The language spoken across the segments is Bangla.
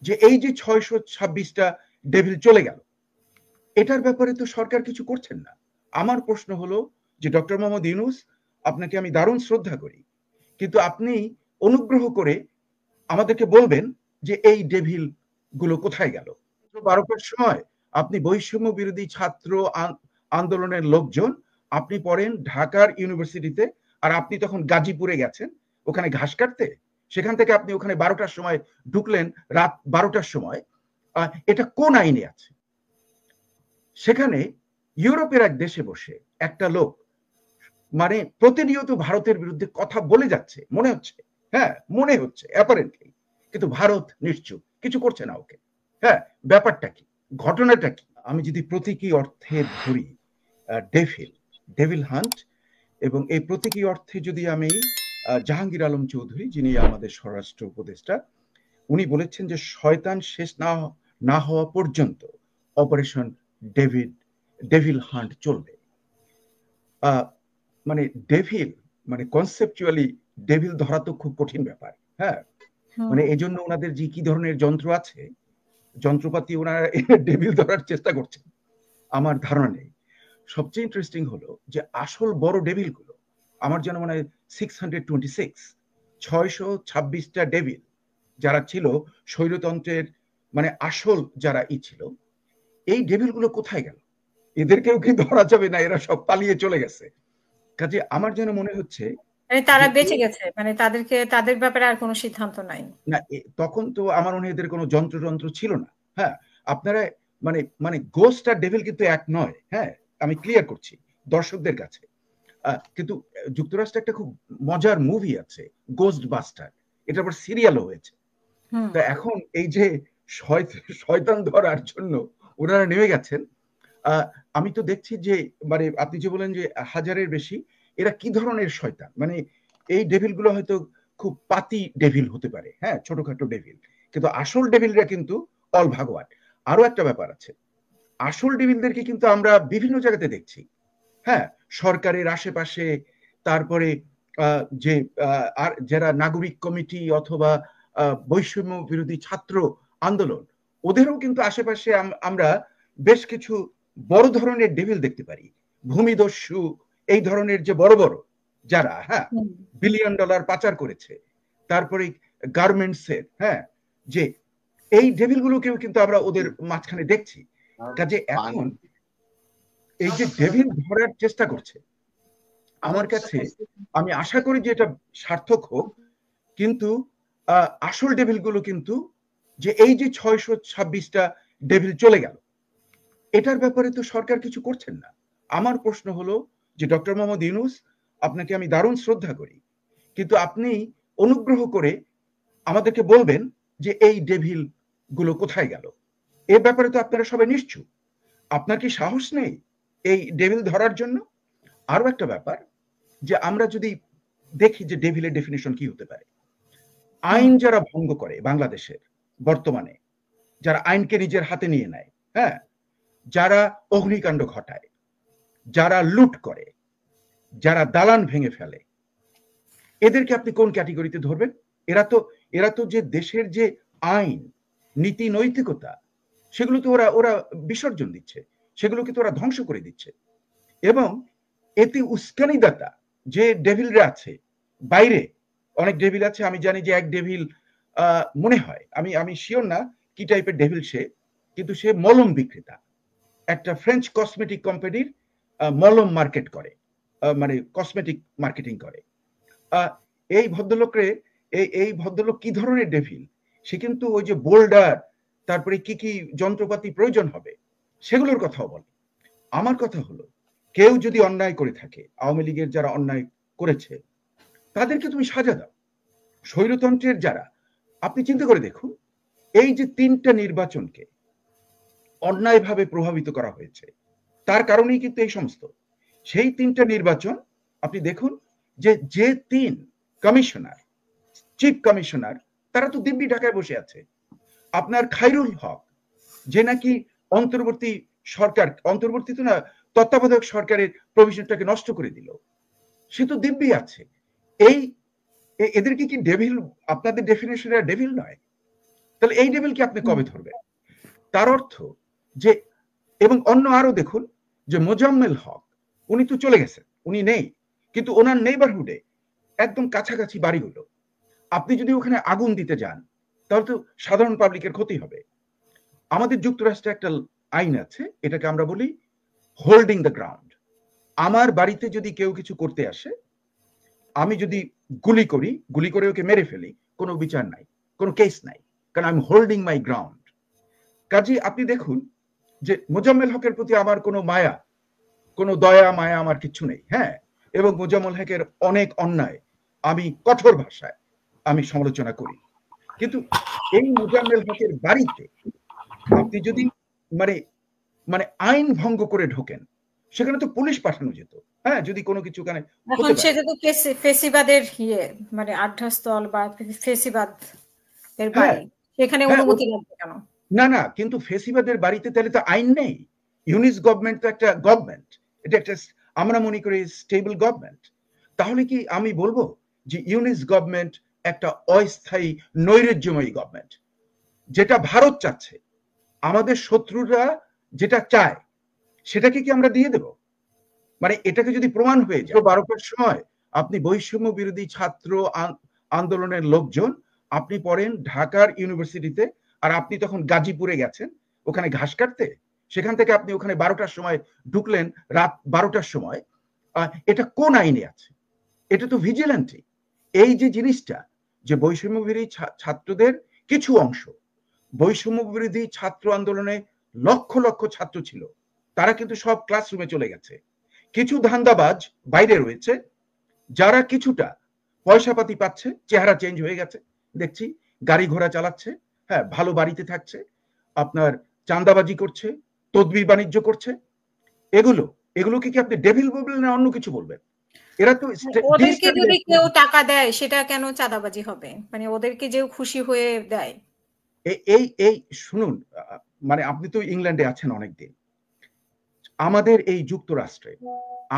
যে এই যে 626টা ডেভিল চলে গেল, এটার ব্যাপারে তো সরকার কিছু করছেন না। আমার প্রশ্ন হলো যে ডক্টর মোহাম্মদ ইউনূস, আপনাকে আমি দারুণ শ্রদ্ধা করি, কিন্তু আপনি অনুগ্রহ করে আমাদেরকে বলবেন যে এই ডেভিল গুলো কোথায় গেল। 12টার সময় আপনি বৈষম্য বিরোধী ছাত্র আন্দোলনের লোকজন, আপনি পড়েন ঢাকার ইউনিভার্সিটিতে, আর আপনি তখন গাজীপুরে গেছেন ওখানে ঘাস কাটতে। সেখান থেকে আপনি ওখানে 12টার সময় ঢুকলেন, রাত 12টার সময়। এটা কোন আইনে আছে? সেখানে ইউরোপের এক দেশে বসে একটা লোক মানে প্রতিনিয়ত ভারতের বিরুদ্ধে কথা বলে যাচ্ছে, মনে হচ্ছে, হ্যাঁ মনে হচ্ছে অ্যাপারেন্টলি, কিন্তু ভারত নিশ্চুপ, কিছু করছে না ওকে। হ্যাঁ, ব্যাপারটা কি, ঘটনাটা কি? আমি যদি প্রতীকী অর্থে ধরি ডেভিল, ডেভিল হান্ট, এবং এই প্রতীকী অর্থে যদি আমি জাহাঙ্গীর আলম চৌধুরী, যিনি আমাদের স্বরাষ্ট্র উপদেষ্টা, উনি বলেছেন যে শয়তান শেষ না হওয়া পর্যন্ত অপারেশন ডেভিল হান্ট চলবে। মানে ডেভিল, মানে কনসেপচুয়ালি ডেভিল ধরা তো খুব কঠিন ব্যাপার। হ্যাঁ, মানে এই জন্য ওনাদের যে কি ধরনের যন্ত্র আছে, যন্ত্রপাতি, ওনারা ডেভিল ধরার চেষ্টা করছেন আমার ধারণা নেই। সবচেয়ে ইন্টারেস্টিং হলো যে আসল বড় ডেভিল গুলো আমার যেন মনে হয় 626টা ডেভিল যারা ছিল স্বৈরতন্ত্রের, মানে আসল যারা ছিল, এই ডেভিল গুলো কোথায় গেল? এদেরকেও কি ধরা যাবে না? এরা সব পালিয়ে চলে গেছে। কাজে আমার যেন মনে হচ্ছে মানে তারা বেঁচে গেছে, মানে তাদের ব্যাপারে আর কোনো সিদ্ধান্ত নাই। না, তখন তো আমার মনে হয় এদের কোনো যন্ত্র ছিল না। হ্যাঁ, আপনারা মানে মানে গোস্ট আর ডেভিল কিন্তু এক নয়। হ্যাঁ, আমি ক্লিয়ার করছি দর্শকদের কাছে। কিন্তু যুক্তরাষ্ট্রে একটা খুব মজার মুভি আছে, গোস্ট বাস্টার, এটা আবার সিরিয়ালও হয়েছে। হুম। তো এখন এই যে শয়তান ধরার জন্য ওনারা নেমে গেছেন। আমি তো দেখছি যে, মানে আপনি যে বলেন যে হাজারের বেশি, এরা কি ধরনের শয়তান? মানে এই ডেভিল গুলো হয়তো খুব পাতি ডেভিল হতে পারে, হ্যাঁ, ছোটখাটো ডেভিল, কিন্তু আসল ডেভিলরা কিন্তু অল ভাগওয়ান। আরো একটা ব্যাপার আছে, আসল ডেভিলদেরকে কিন্তু আমরা বিভিন্ন জায়গাতে দেখছি। হ্যাঁ, সরকারের আশেপাশে, তারপরে যে আর যারা নাগরিক কমিটি অথবা বৈষম্য বিরোধী ছাত্র আন্দোলন, ওদেরও কিন্তু আশেপাশে আমরা বেশ কিছু বড় ধরনের ডেভিল দেখতে পারি। ভূমিদস্যু, এই ধরনের যে বড় বড় যারা, হ্যাঁ, বিলিয়ন ডলার পাচার করেছে, তারপরে গার্মেন্টসের, হ্যাঁ, যে এই ডেভিল গুলোকেও কিন্তু আমরা ওদের মাঝখানে দেখছি। কাজে এখন এই যে ডেভিল ধরার চেষ্টা করছে, আমার কাছে, আমি আশা করি যে এটা সার্থক হোক, কিন্তু আসল ডেভিল গুলো কিন্তু, যে এই যে 626টা ডেভিল চলে গেল, এটার ব্যাপারে তো সরকার কিছু করছেন না। আমার প্রশ্ন হলো যে ডক্টর মোহাম্মদ ইউনূস, আপনাকে আমি দারুণ শ্রদ্ধা করি, কিন্তু আপনি অনুগ্রহ করে আমাদেরকে বলবেন যে এই ডেভিল গুলো কোথায় গেল। এ ব্যাপারে তো আপনারা সবাই নিশ্চুপ। আপনার কি সাহস নেই এই ডেভিল ধরার জন্য? আরো একটা ব্যাপার, যে আমরা যদি দেখি যে ডেভিলের ডেফিনিশন কি হতে পারে, আইন যারা ভঙ্গ করে বাংলাদেশের বর্তমানে, যারা আইনকে নিজের হাতে নিয়ে নেয়, হ্যাঁ, যারা অগ্নিকাণ্ড ঘটায়, যারা লুট করে, যারা দালান ভেঙে ফেলে, এদেরকে আপনি কোন ক্যাটেগরিতে ধরবেন? এরা তো যে দেশের যে আইন, নীতি, নৈতিকতা, সেগুলো তো ওরা বিসর্জন দিচ্ছে, সেগুলোকে তো ওরা ধ্বংস করে দিচ্ছে। এবং এতে উস্কানিদাতা যে ডেভিলরা আছে বাইরে, অনেক ডেভিল আছে, আমি জানি যে এক ডেভিল, মনে হয়, আমি শিওর না কি টাইপের ডেভিল সে, কিন্তু সে মলম বিক্রেতা, একটা ফ্রেঞ্চ কসমেটিক কোম্পানির মলম মার্কেট করে, মানে কসমেটিক মার্কেটিং করে। এই ভদ্রলোকরে, এই ভদ্রলোক কি ধরনের ডেভিল, সে কিন্তু ওই যে বোল্ডার, তারপরে কি কি যন্ত্রপাতি প্রয়োজন হবে সেগুলোর কথাও বলে। আমার কথা হলো, কেউ যদি অন্যায় করে থাকে, আওয়ামী লীগের যারা অন্যায় করেছে, তাদেরকে তুমি সাজা দাও। স্বৈরতন্ত্রের যারা, আপনি চিন্তা করে দেখুন, এই যে 3টা নির্বাচনকে অন্যায়ভাবে প্রভাবিত করা হয়েছে, তার কারণেই কিন্তু এই সমস্ত। সেই 3টা নির্বাচন আপনি দেখুন, যে 3 কমিশনার, চিফ কমিশনার, তারা তো দিব্যি ঢাকায় বসে আছে। আপনার খায়রুল হক, যে নাকি অন্তর্বর্তী তো না, তত্ত্বাবধায়ক সরকারের প্রভিশনটাকে নষ্ট করে দিল, সে তো দিব্যি আছে। এই এদেরকে কি ডেভিল, আপনাদের ডেফিনেশনে ডেভিল নয়? তাহলে এই ডেভিলকে আপনি কবে ধরবেন? তার অর্থ যে, এবং অন্য আরো দেখুন যে মোজাম্মেল হক, উনি তো চলে গেছেন, উনি নেই, কিন্তু ওনার নেইবারহুডে একদম কাছাকাছি বাড়িগুলো, আপনি যদি ওখানে আগুন দিতে যান তাহলে তো সাধারণ পাবলিকের ক্ষতি হবে। আমাদের যুক্তরাষ্ট্রে একটা আইন আছে, এটাকে আমরা বলি হোল্ডিং দ্য গ্রাউন্ড। আমার বাড়িতে যদি কেউ কিছু করতে আসে, আমি যদি গুলি করে ওকে মেরে ফেলি, কোনো বিচার নাই, কোনো কেস নাই, কারণ I am holding my ground. কাজে আপনি দেখুন যে মোজাম্মেল হকের প্রতি আমার কোনো মায়া, কোনো দয়া মায়া আমার কিচ্ছু নেই, হ্যাঁ, এবং মোজাম্মেল হকের অনেক অন্যায় আমি কঠোর ভাষায় আমি সমালোচনা করি, কিন্তু এই মোজাম্মেল হকের বাড়িতে আপনি যদি মানে মানে আইন ভঙ্গ করে ঢোকেন, সেখানে তো পুলিশ পাঠানো যেত, হ্যাঁ, যদি কোনো কিছু ওখানে এখন সেটা তো ফেসিবাদের মানে আড্ডাস্থল বা ফেসিবাদ এর বাড়ি, সেখানে অনুমতি লাগবে কেন? না না, কিন্তু ফেসিবাদের বাড়িতে তাহলে তো আইন নেই। ইউনিস গভর্নমেন্ট তো একটা গভর্নমেন্ট, এটা একটা আমরা মনে করি স্টেবল গভর্নমেন্ট। তাহলে কি আমি বলবো যে ইউনিস গভর্নমেন্ট একটা অস্থায়ী নৈরাজ্যময়ী গভর্নমেন্ট, যেটা ভারত চাচ্ছে, আমাদের শত্রুরা যেটা চায় সেটাকে কি আমরা দিয়ে দেব? মানে এটাকে যদি প্রমাণ হয়ে যায় 12টার সময় আপনি বৈষম্য বিরোধী ছাত্র আন্দোলনের লোকজন আপনি পড়েন ঢাকার ইউনিভার্সিটিতে, আর আপনি তখন গাজীপুরে গেছেন ওখানে ঘাস কাটতে, সেখান থেকে আপনি ওখানে 12টার সময় ঢুকলেন, রাত 12টার সময়, এটা কোন আইনে আছে? এটা তো ভিজিল্যান্টি। এই যে জিনিসটা, যে বৈষম্য বিরোধী ছাত্রদের কিছু অংশ, বৈষম্য বিরোধী ছাত্র আন্দোলনে লক্ষ লক্ষ ছাত্র ছিল, তারা কিন্তু সব ক্লাসরুমে চলে গেছে। কিছু ধান্দাবাজ বাইরে রয়েছে, যারা কিছুটা পয়সাপাতি পাচ্ছে, চেহারা চেঞ্জ হয়ে গেছে দেখছি, গাড়ি ঘোড়া চালাচ্ছে, হ্যাঁ, ভালো বাড়িতে থাকছে, আপনার চাঁদাবাজি করছে, তদবির বাণিজ্য করছে। এগুলোকে কি আপনি ডেভিল বলবেন না অন্য কিছু বলবেন? এরা তো ওদেরকে যদি কেউ টাকা দেয় সেটা কেন চাঁদাবাজি হবে? মানে ওদেরকে যে খুশি হয়ে দেয়। এই শুনুন, মানে আপনি তো ইংল্যান্ডে আছেন অনেকদিন, আমাদের এই যুক্তরাষ্ট্রে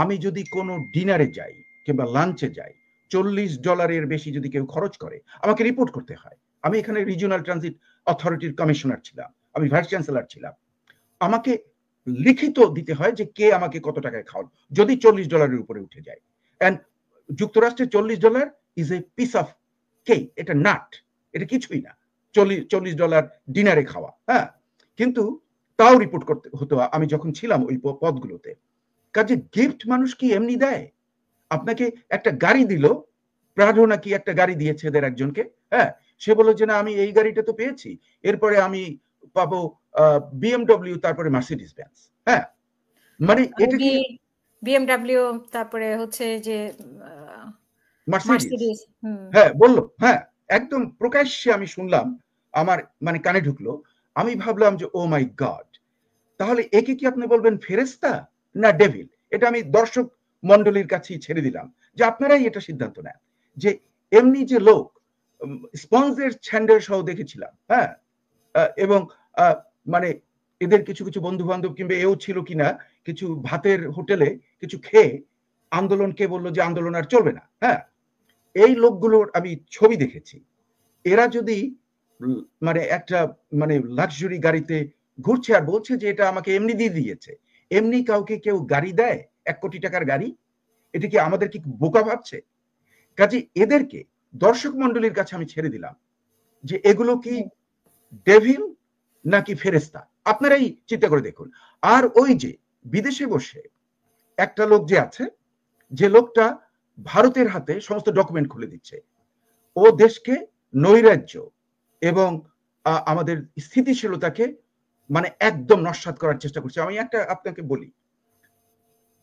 আমি যদি কোনো ডিনারে যাই কিংবা লাঞ্চে যাই, $40 বেশি যদি কেউ খরচ করে, আমাকে রিপোর্ট করতে হয়। আমি এখানে রিজিওনাল ট্রানজিট অথরিটির কমিশনার ছিলাম, আমি ভাইস চ্যান্সেলর ছিলাম, আমাকে লিখিত দিতে হয় যে কে আমাকে কত টাকায় খাওয়ান, যদি $40 উপরে উঠে যায়। এন্ড যুক্তরাষ্ট্রে $40 is a piece of cake, এটা নাট, এটা কিছুই না, $40 ডিনারে খাওয়া, হ্যাঁ, কিন্তু তাও রিপোর্ট করতে হতো আমি যখন ছিলাম ওই পদগুলোতে। কাজে গিফট মানুষ কি এমনি দেয়? আপনাকে একটা গাড়ি দিল, প্রাডো নাকি একটা গাড়ি দিয়েছে এদের একজনকে, হ্যাঁ, সে বলল যে না আমি এই গাড়িটা তো পেয়েছি, এরপরে আমি পাবো বিএমডব্লিউ, তারপরে মার্সিডিজ বেঞ্জ, হ্যাঁ, মানে এটা কি বিএমডব্লিউ, তারপরে হচ্ছে যে মার্সিডিজ, হ্যাঁ, বললো, হ্যাঁ, একদম প্রকাশ্যে আমি শুনলাম, আমার মানে কানে ঢুকলো, আমি ভাবলাম যে ও মাই গড, তাহলে একে কি আপনি বলবেন ফেরেশতা না ডেভিল? এটা আমি দর্শক মন্ডলীর কাছেই ছেড়ে দিলাম, যে আপনারাই এটা সিদ্ধান্ত নেন। যে এমনি যে লোক স্পঞ্জের স্যান্ডেল সহ দেখেছিলাম, হ্যাঁ, এবং মানে এদের কিছু কিছু বন্ধু বান্ধব কিংবা এও ছিল কিনা, কিছু ভাতের হোটেলে কিছু খেয়ে আন্দোলনকে বললো যে আন্দোলন আর চলবে না, হ্যাঁ, এই লোকগুলোর আমি ছবি দেখেছি। এরা যদি মানে একটা মানে লাক্সারি গাড়িতে ঘুরছে আর বলছে যে এটা আমাকে এমনি দিয়ে দিয়েছে, এমনি কাউকে কেউ গাড়ি দেয় 1 কোটি টাকার গাড়ি? এটা কি আমাদের কি বোকা ভাবছে? কাজে এদেরকে দর্শক মন্ডলীর কাছে আমি ছেড়ে দিলাম যে এগুলো কি ডেভিল নাকি ফেরেশতা, আপনারাই চিন্তা করে দেখুন। আর ওই যে বিদেশে বসে একটা লোক যে আছে, যে লোকটা ভারতের হাতে সমস্ত ডকুমেন্ট খুলে দিচ্ছে, ও দেশকে নৈরাজ্য এবং আমাদের স্থিতিশীলতাকে মানে একদম নস্যাৎ করার চেষ্টা করছে। আমি একটা আপনাকে বলি,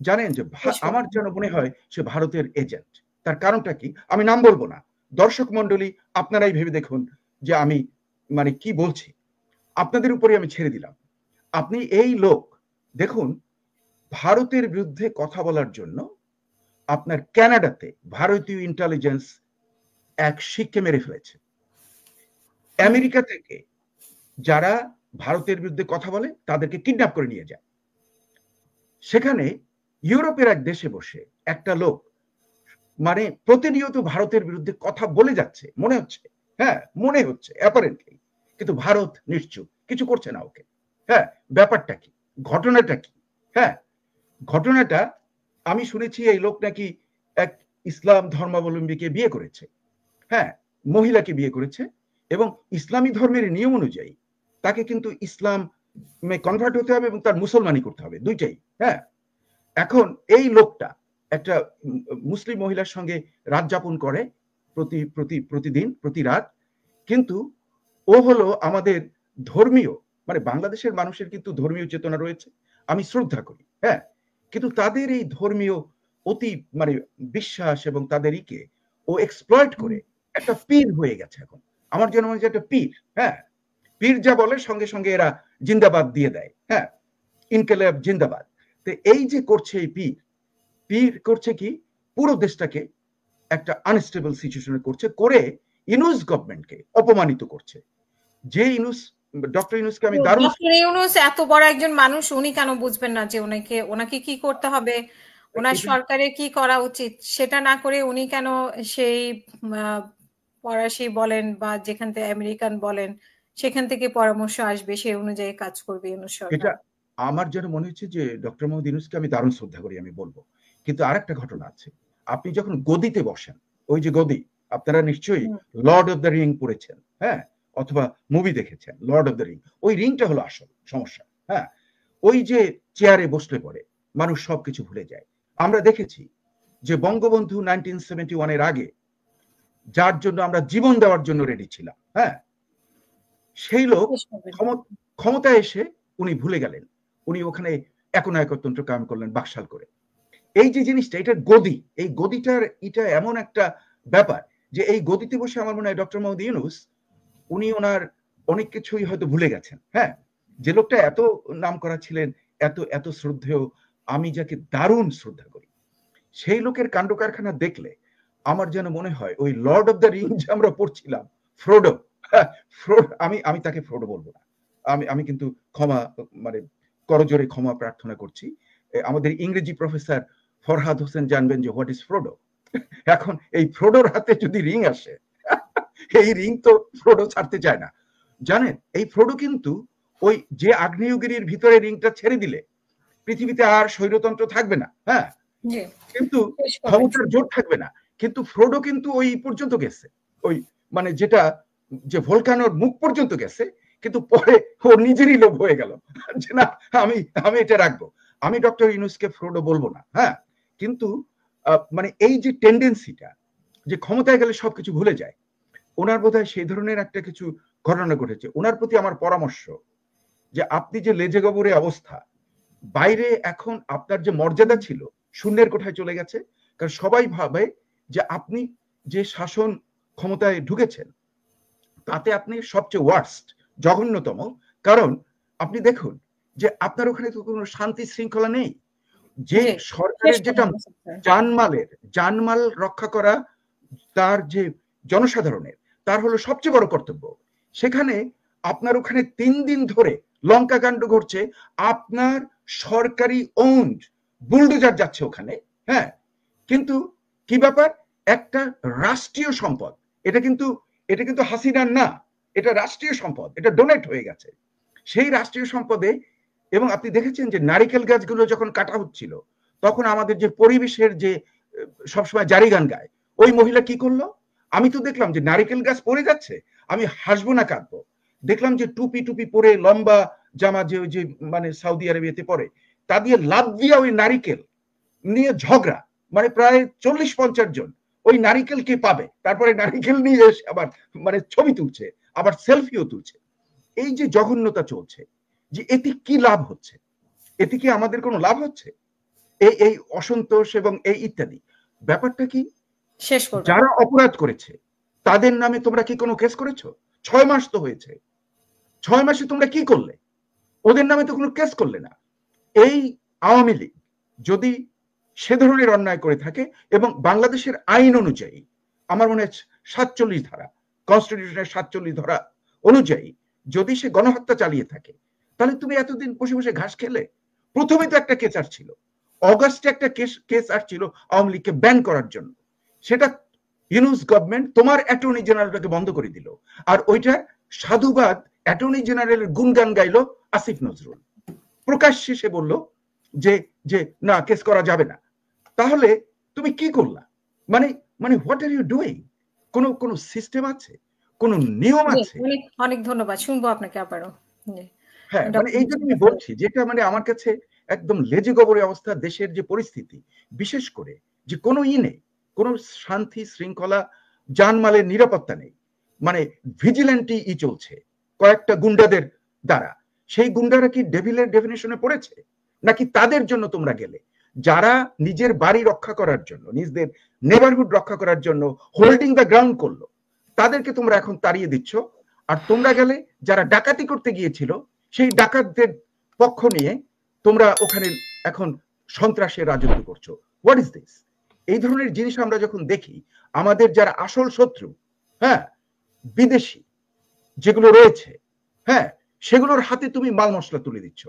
জানেন যে আমার যেন মনে হয় সে ভারতের এজেন্ট। তার কারণটা কি আমি নাম বলবো না, দর্শক মন্ডলী আপনারাই ভেবে দেখুন যে আমি মানে কি বলছি, আপনাদের উপরে আমি ছেড়ে দিলাম। আপনি এই লোক দেখুন, ভারতের বিরুদ্ধে কথা বলার জন্য আপনার কানাডাতে ভারতীয় ইন্টেলিজেন্স এক শিখকে মেরে ফেলেছে। আমেরিকা থেকে যারা ভারতের বিরুদ্ধে কথা বলে তাদেরকে কিডন্যাপ করে নিয়ে যায়। সেখানে ইউরোপের এক দেশে বসে একটা লোক মানে প্রতিনিয়ত ভারতের বিরুদ্ধে কথা বলে যাচ্ছে, মনে হচ্ছে, হ্যাঁ, মনে হচ্ছে অ্যাপারেন্টলি, কিন্তু ভারত নিশ্চুপ, কিছু করছে না ওকে। হ্যাঁ, ব্যাপারটা কি, ঘটনাটা কি? হ্যাঁ, ঘটনাটা আমি শুনেছি এই লোক নাকি এক ইসলাম ধর্মাবলম্বীকে বিয়ে করেছে। হ্যাঁ, মহিলাকে বিয়ে করেছে এবং ইসলামী ধর্মের নিয়ম অনুযায়ী তাকে কিন্তু ইসলাম কনভার্ট হতে হবে এবং তার মুসলমানি করতে হবে, দুইটাই। হ্যাঁ, এখন এই লোকটা একটা মুসলিম মহিলার সঙ্গে রাত যাপন করে প্রতিদিন, প্রতি রাত, কিন্তু ও হলো আমাদের ধর্মীয়, মানে বাংলাদেশের মানুষের কিন্তু ধর্মীয় চেতনা রয়েছে, আমি শ্রদ্ধা করি। হ্যাঁ, কিন্তু তাদের এই ধর্মীয় অতি মানে বিশ্বাস এবং তাদেরকে ও এক্সপ্লয়েট করে একটা পীর হয়ে গেছে এখন। আমার জন্য মনে হচ্ছে একটা পীর। হ্যাঁ, পীর যা বলে সঙ্গে সঙ্গে এরা জিন্দাবাদ দিয়ে দেয়। হ্যাঁ, ইনকেলাব জিন্দাবাদ। তো এই যে করছে এই পীর, পীর করছে কি পুরো দেশটাকে একটা আনস্টেবল সিচুয়েশনে করছে, করে ইউনূস গভর্নমেন্টকে অপমানিত করছে। যে ইউনূস, ডক্টর ইউনূসকে আমি দারুণ, ডক্টর ইউনূস এত বড় একজন মানুষ, উনি কেন বুঝবেন না যে ওনাকে কি করতে হবে, ওনার সরকারের কি করা উচিত, সেটা না করে উনি কেন সেই ফরাসি বলেন বা যেখান থেকে আমেরিকান বলেন সেখান থেকে পরামর্শ আসবে, সেই অনুযায়ী কাজ করবে ইউনূস সরকার। এটা আমার যেন মনে হচ্ছে যে ডক্টর মোহাম্মদ ইউনূসকে আমি দারুণ শ্রদ্ধা করি, আমি বলবো। কিন্তু আরেকটা ঘটনা আছে, আপনি যখন গদিতে বসেন, ওই যে গদি, আপনারা নিশ্চয়ই লর্ড অফ দ্য রিং পড়েছেন, হ্যাঁ, অথবা মুভি দেখেছেন লর্ড অফ দ্য রিং, ওই রিংটা হলো আসল সমস্যা। হ্যাঁ, ওই যে চেয়ারে বসলে পরে মানুষ সবকিছু ভুলে যায়। আমরা দেখেছি যে বঙ্গবন্ধু 1971 এর আগে যার জন্য আমরা জীবন দেওয়ার জন্য রেডি ছিলাম, হ্যাঁ, সেই লোক ক্ষমতায় এসে উনি ভুলে গেলেন, উনি ওখানে একনায়কতন্ত্র কায়েম করলেন বাকশাল করে। এই যে জিনিসটা, এটা গদি, এই গদিটার এটা এমন একটা ব্যাপার যে এই গদিতে বসে আমার মনে হয় ডক্টর মোহাম্মদ ইউনূস উনি ওনার অনেক কিছুই হয়তো ভুলে গেছেন। হ্যাঁ, যে লোকটা এত নাম করা ছিলেন, এত এত শ্রদ্ধেয়, আমি যাকে দারুণ শ্রদ্ধা করি, সেই লোকের কাণ্ড কারখানা দেখলে আমার যেন মনে হয় ওই লর্ড অফ দ্য রিং যে আমরা পড়ছিলাম, ফ্রোডো, আমি তাকে ফ্রোডো বলবো না, আমি কিন্তু ক্ষমা, মানে করজোরে ক্ষমা প্রার্থনা করছি। আমাদের ইংরেজি প্রফেসর ফরহাদ হোসেন জানবেন যে হোয়াট ইজ ফ্রোডো। এখন এই ফ্রোডোর হাতে যদি রিং আসে, এই রিং তো ফ্রোডো ছাড়তে চায় না। জানেন, এই ফ্রোডো কিন্তু ওই যে আগ্নেয়গিরির ভিতরে রিংটা ছেড়ে দিলে পৃথিবীতে আর স্বৈরতন্ত্র থাকবে না, হ্যাঁ, কিন্তু ক্ষমতার জোট থাকবে না, কিন্তু ফ্রোডো কিন্তু ওই পর্যন্ত গেছে, ওই মানে যেটা যে ভলকানোর মুখ পর্যন্ত গেছে, কিন্তু পরে ও নিজেরই লোভ হয়ে গেল যে না, আমি এটা রাখবো। আমি ডক্টর ইউনূসকে ফ্রোডো বলবো না, হ্যাঁ, কিন্তু মানে এই যে টেন্ডেন্সিটা যে ক্ষমতায় গেলে সবকিছু ভুলে যায়, ওনার বোধহয় সেই ধরনের একটা কিছু ঘটনা ঘটেছে। ওনার প্রতি আমার পরামর্শ যে আপনি যে লেজে গোবরে অবস্থা, বাইরে এখন আপনার যে মর্যাদা ছিল শূন্যের কোঠায় চলে গেছে, কারণ সবাই ভাবে যে আপনি যে শাসন ক্ষমতায় ঢুকেছেন তাতে আপনি সবচেয়ে ওয়ার্স্ট, জঘন্যতম। কারণ আপনি দেখুন যে আপনার ওখানে তো কোনো শান্তি শৃঙ্খলা নেই। যে সরকারের যেটা জানমাল রক্ষা করা তার যে জনসাধারণের, তার হলো সবচেয়ে বড় কর্তব্য, সেখানে আপনার ওখানে 3 দিন ধরে লঙ্কা কাণ্ড ঘটছে, আপনার সরকারি ওন্ড বুলডোজার যাচ্ছে ওখানে। হ্যাঁ, কিন্তু কি ব্যাপার, একটা রাষ্ট্রীয় সম্পদ, এটা কিন্তু হাসিনার না, এটা রাষ্ট্রীয় সম্পদ, এটা ডোনেট হয়ে গেছে। সেই রাষ্ট্রীয় সম্পদে, এবং আপনি দেখেছেন যে নারিকেল গাছগুলো যখন কাটা হচ্ছিল তখন আমাদের যে পরিবেশের যে সবসময় জারি গান গায়, ওই মহিলা কি করলো, আমি তো দেখলাম যে নারিকেল গাছ পড়ে যাচ্ছে, আমি হাসবো না কাঁদবো, দেখলাম যে টুপি পরে লম্বা জামা যে মানে সৌদি আরবিয়াতে পরে, তা দিয়ে লাভ দিয়া ওই নারিকেল নিয়ে ঝগড়া, মানে প্রায় 40-50 জন ওই নারিকেল কে পাবে, তারপরে নারিকেল নিয়ে এসে আবার মানে ছবি তুলছে, আবার সেলফিও তুলছে। এই যে জঘন্যতা চলছে, যে এতে কি লাভ হচ্ছে, এতে কি আমাদের কোনো লাভ হচ্ছে, এই অসন্তোষ এবং এই ইত্যাদি ব্যাপারটা কি, যারা অপরাধ করেছে তাদের নামে তোমরা কি কোনো কেস করেছো? 6 মাস তো হয়েছে, 6 মাসে তোমরা কি করলে? ওদের নামে তো কোনো কেস করলে না। এই আওয়ামী লীগ যদি সে ধরনের অন্যায় করে থাকে এবং বাংলাদেশের আইন অনুযায়ী, আমার মনে হয় 47 ধারা, কনস্টিটিউশনের 47 ধারা অনুযায়ী যদি সে গণহত্যা চালিয়ে থাকে, তাহলে তুমি এতদিন বসে বসে ঘাস খেলে? প্রথমে তো একটা কেস আসছিল, অগাস্টে একটা কেস আসছিল আওয়ামী লীগকে ব্যান করার জন্য, সেটা ইউনূস গভর্নমেন্ট তোমার অ্যাটর্নি জেনারেলটাকে বন্ধ করে দিল, আর ওইটা সাধুবাদ অ্যাটর্নি জেনারেলের গুণগান গাইলো আসিফ নজরুল, প্রকাশ্যে সে বলল যে যে না কেস করা যাবে না। তাহলে তুমি কি করলা? মানে মানে হোয়াট আর ইউ ডুইং? কোন সিস্টেম আছে, কোন নিয়ম আছে? অনেক অনেক ধন্যবাদ, শুনবো আপনাকে আবারও। হ্যাঁ, মানে এই জন্য আমি বলছি, যেটা মানে আমার কাছে একদম লেজে গোবরে অবস্থা, দেশের যে পরিস্থিতি, বিশেষ করে যে কোনো নেই, কোনো শান্তি শৃঙ্খলা, জানমালের নিরাপত্তা নেই, মানে ভিজিল্যান্টি চলছে কয়েকটা গুন্ডাদের দ্বারা। সেই গুন্ডারা কি ডেভিলের ডেফিনেশনে পড়েছে, নাকি তাদের জন্য তোমরা গেলে যারা নিজের বাড়ি রক্ষা করার জন্য, নিজেদের নেবারহুড রক্ষা করার জন্য হোল্ডিং দ্য গ্রাউন্ড করলো, তাদেরকে তোমরা এখন তাড়িয়ে দিচ্ছ? আর তোমরা গেলে যারা ডাকাতি করতে গিয়েছিল সেই ডাকাতদের পক্ষ নিয়ে তোমরা ওখানে এখন সন্ত্রাসের রাজত্ব করছো। What is this? এই ধরনের জিনিস আমরা যখন দেখি, আমাদের যারা আসল শত্রু, হ্যাঁ, বিদেশি যেগুলো রয়েছে, হ্যাঁ, সেগুলোর হাতে তুমি মাল মশলা তুলে দিচ্ছ।